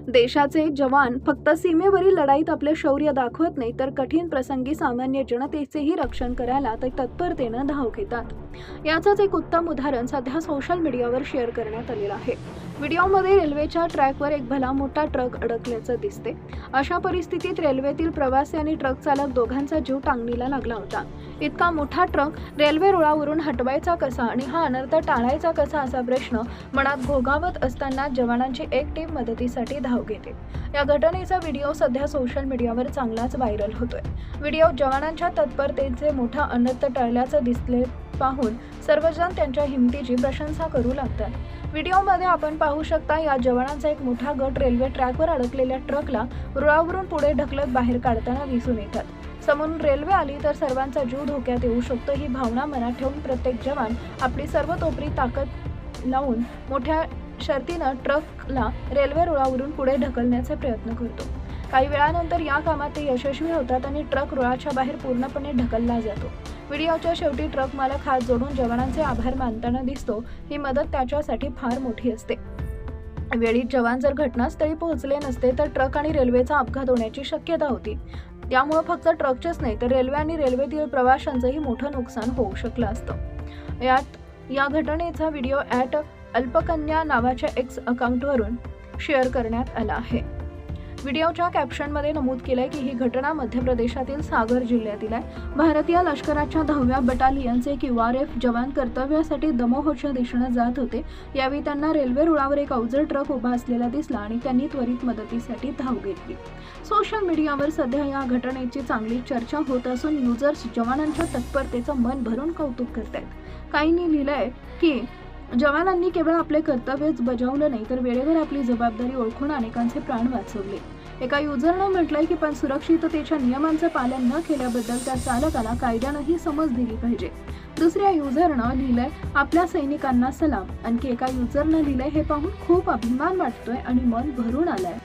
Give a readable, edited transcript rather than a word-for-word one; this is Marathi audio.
देशाचे जवान फक्त सीमेवरील लढाईत आपले शौर्य दाखवत नाही तर कठीण प्रसंगी सामान्य जनतेचेही रक्षण करायला ते तत्परतेनं धाव घेतात। याचंच एक उत्तम उदाहरण सध्या सोशल मीडियावर शेअर करण्यात आलेलं आहे। व्हिडिओमध्ये रेल्वेच्या ट्रॅकवर एक भला मोठा ट्रक अडकल्याचं दिसते। अशा परिस्थितीत रेल्वेतील प्रवासी आणि ट्रक चालक दोघांचा जीव टांगणीला लागला होता। इतका मोठा ट्रक रेल्वे रुळावरून हटवायचा कसा आणि हा अनर्थ टाळायचा कसा असा प्रश्न मनात घोगावत असताना जवानांची एक टीम मदतीसाठी धाव घेते। या घटनेचा व्हिडिओ सध्या सोशल मीडियावर चांगलाच व्हायरल होतोय। व्हिडिओ जवानांच्या तत्परतेचे मोठा अनर्थ टळल्याचं दिसले पाहून सर्वजण त्यांच्या हिमतीची प्रशंसा करू लागतात। व्हिडिओमध्ये आपण पाहू शकता या जवानांचा एक मोठा गट रेल्वे ट्रॅकवर अडकलेल्या ट्रकला रुळावरून पुढे ढकलत बाहेर काढताना दिसून येतात। समोरून रेल्वे आली तर सर्वांचा जीव धोक्यात येऊ शकतो ही भावना मनात ठेवून प्रत्येक जवान आपली सर्वतोपरी ताकद लावून मोठ्या शर्तीनं ट्रकला रेल्वे रुळावरून पुढे ढकलण्याचे प्रयत्न करतो। काही वेळानंतर या कामात ते यशस्वी होतात आणि ट्रक रुळाच्या बाहेर पूर्णपणे ढकलला जातो। व्हिडिओच्या शेवटी ट्रक मालक हात जोडून जवानांचे आभार मानताना दिसतो। ही मदत त्याच्यासाठी फार मोठी असते। वेळीच जवान जर घटनास्थळी पोहोचले नसते तर ट्रक आणि रेल्वेचा अपघात होण्याची शक्यता होती। त्यामुळे फक्त ट्रकचेच नाही तर रेल्वे आणि रेल्वेतील प्रवाशांचंही मोठं नुकसान होऊ शकलं असतं। या घटनेचा व्हिडिओ @अल्पकन्या नावाच्या एक्स अकाउंटवरून शेअर करण्यात आला आहे। व्हिडिओच्या कॅप्शनमध्ये नमूद केलंय की ही घटना मध्य प्रदेशातील सागर जिल्ह्यातील आहे। भारतीय लष्कराच्या 10व्या बटालियनचे QRF जवान कर्तव्यासाठी दमोहच्या दिशेने जात होते। यावेळी त्यांना रेल्वे रुळावर एक अवजड ट्रक उभा असलेला दिसला आणि त्यांनी त्वरित मदतीसाठी धाव घेतली। सोशल मीडियावर सध्या या घटनेची चांगली चर्चा होत असून युजर्स जवानांच्या तत्परतेचं मन भरून कौतुक करतायत। काहींनी लिहिलंय की जवानांनी केवळ आपले कर्तव्यच बजावलं नाही तर वेळेवर आपली जबाबदारी ओळखून अनेकांचे प्राण वाचवले। एका युजरनं म्हटलंय की पण सुरक्षिततेच्या नियमांचं पालन न केल्याबद्दल त्या चालकाला कायद्यानंही समज दिली पाहिजे। दुसऱ्या युजरनं लिहिलंय आपल्या सैनिकांना सलाम। आणखी एका युजरनं लिहिलंय हे पाहून खूप अभिमान वाटतोय आणि मन भरून आलंय।